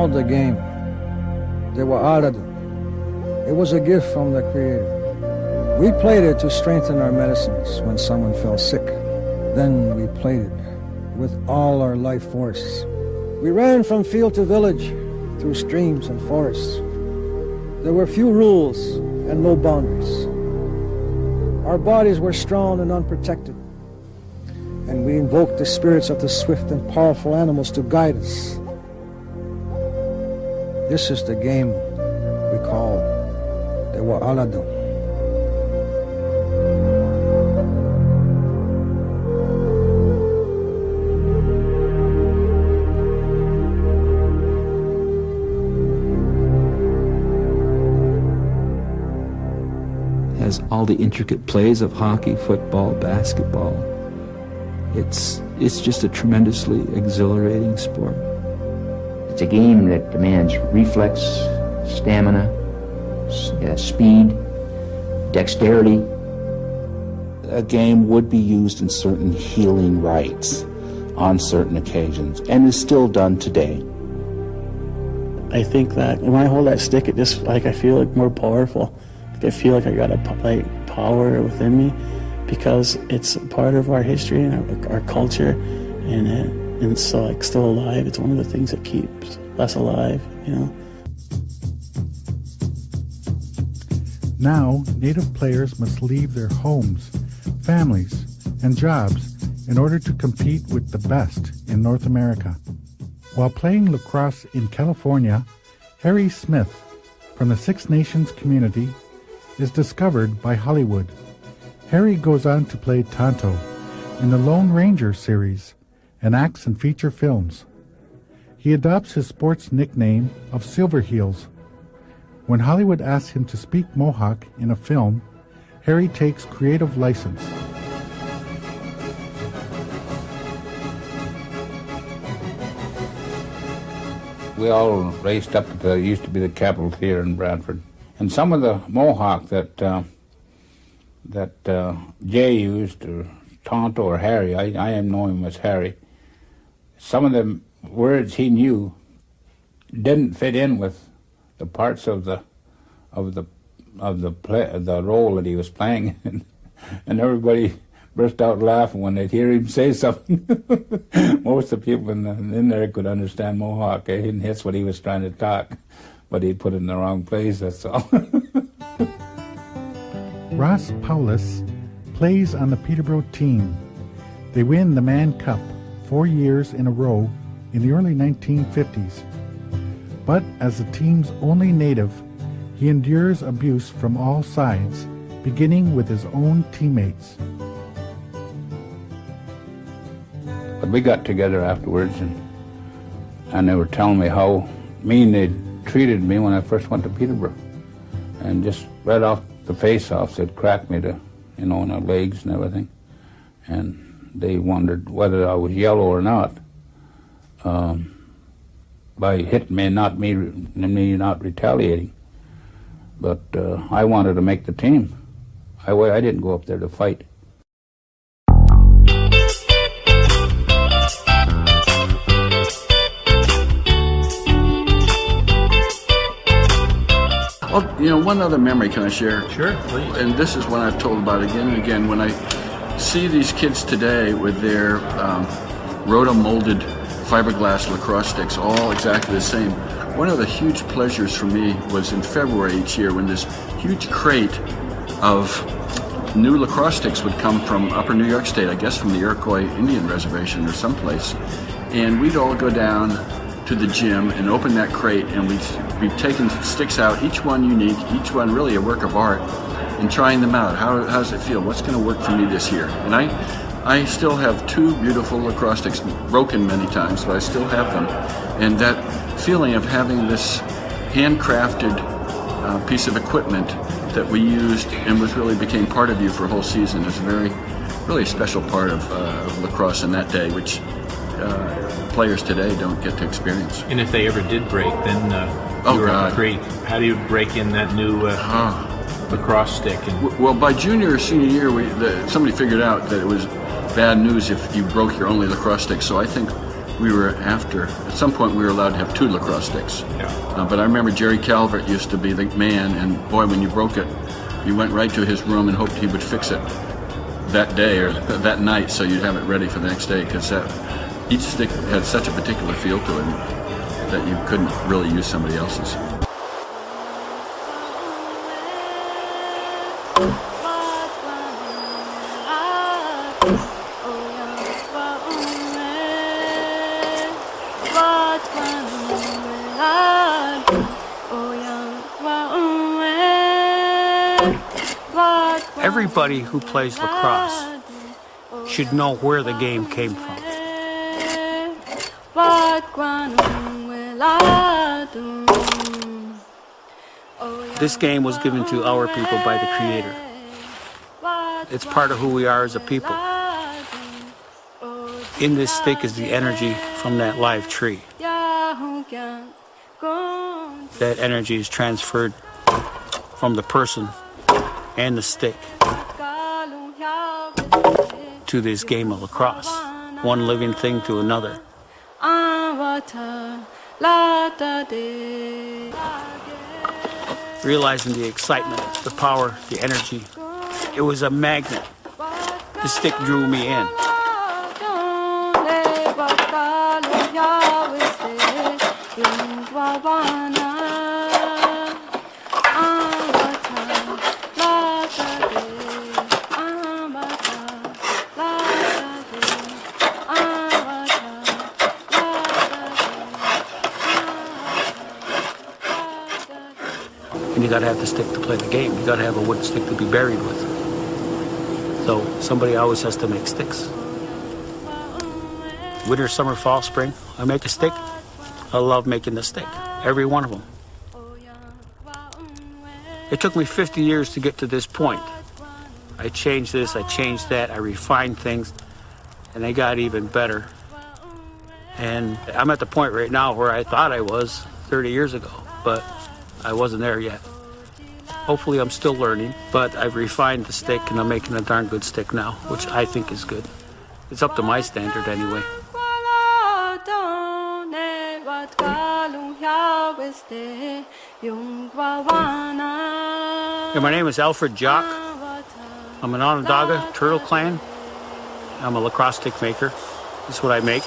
called the game LaX. It was a gift from the Creator. We played it to strengthen our medicines when someone fell sick. Then we played it with all our life force. We ran from field to village, through streams and forests. There were few rules and no boundaries. Our bodies were strong and unprotected, and we invoked the spirits of the swift and powerful animals to guide us. This is the game we call LaX. Has all the intricate plays of hockey, football, basketball. It's just a tremendously exhilarating sport. It's a game that demands reflex, stamina, speed, dexterity. A game would be used in certain healing rites on certain occasions, and is still done today. I think that when I hold that stick, it just I feel like more powerful. I feel like I got a power within me because it's part of our history and our culture, and it's so still alive. It's one of the things that keeps us alive, Now, Native players must leave their homes, families, and jobs in order to compete with the best in North America. While playing lacrosse in California, Harry Smith from the Six Nations community is discovered by Hollywood. Harry goes on to play Tonto in the Lone Ranger series and acts in feature films. He adopts his sports nickname of Silver Heels. When Hollywood asks him to speak Mohawk in a film, Harry takes creative license. We all raced up to used to be the Capitol Theater in Bradford. And some of the Mohawk that Jay used, or Tonto or Harry, I know him as Harry, some of the words he knew didn't fit in with the parts of the role that he was playing, and everybody burst out laughing when they'd hear him say something. Most of the people in there could understand Mohawk, and that's what he was trying to talk, but he put it in the wrong place, that's all. Ross Paulus plays on the Peterborough team. They win the Mann Cup 4 years in a row in the early 1950s. But as the team's only native, he endures abuse from all sides, beginning with his own teammates. But we got together afterwards, and they were telling me how mean they treated me when I first went to Peterborough. And just right off the face-offs, they'd crack me to, in the legs and everything. And they wondered whether I was yellow or not by hitting me and me not retaliating. But I wanted to make the team. I didn't go up there to fight. Well, one other memory can I share? Sure, please. And this is one I've told about again and again. When I see these kids today with their roto-molded fiberglass lacrosse sticks, all exactly the same, one of the huge pleasures for me was in February each year when this huge crate of new lacrosse sticks would come from upper New York State, I guess from the Iroquois Indian Reservation or someplace, and we'd all go down to the gym and open that crate, and we'd taken sticks out, each one unique, each one really a work of art, and trying them out. How does it feel? What's going to work for me this year? And I still have two beautiful lacrosse sticks, broken many times, but I still have them. And that feeling of having this handcrafted piece of equipment that we used and became part of you for a whole season is really a special part of lacrosse in that day, which players today don't get to experience. And if they ever did break, then you were up the creek. How do you break in that new lacrosse stick? Well, by junior or senior year, somebody figured out that it was bad news if you broke your only lacrosse stick. So I think we were after, at some point we were allowed to have 2 lacrosse sticks. Yeah. But I remember Jerry Calvert used to be the man, and boy, when you broke it, you went right to his room and hoped he would fix it that day or that night so you'd have it ready for the next day, because each stick had such a particular feel to it that you couldn't really use somebody else's. Everybody who plays lacrosse should know where the game came from. This game was given to our people by the Creator. It's part of who we are as a people. In this stick is the energy from that live tree. That energy is transferred from the person and the stick to this game of lacrosse, one living thing to another. Realizing the excitement, the power, the energy, it was a magnet. The stick drew me in. And you gotta have the stick to play the game. You gotta have a wooden stick to be buried with. So somebody always has to make sticks. Winter, summer, fall, spring, I make a stick. I love making the stick, every one of them. It took me 50 years to get to this point. I changed this, I changed that, I refined things, and they got even better. And I'm at the point right now where I thought I was 30 years ago, but I wasn't there yet. Hopefully I'm still learning, but I've refined the stick and I'm making a darn good stick now, which I think is good. It's up to my standard anyway. Yeah, my name is Alfred Jock. I'm an Onondaga Turtle Clan. I'm a lacrosse stick maker. That's what I make.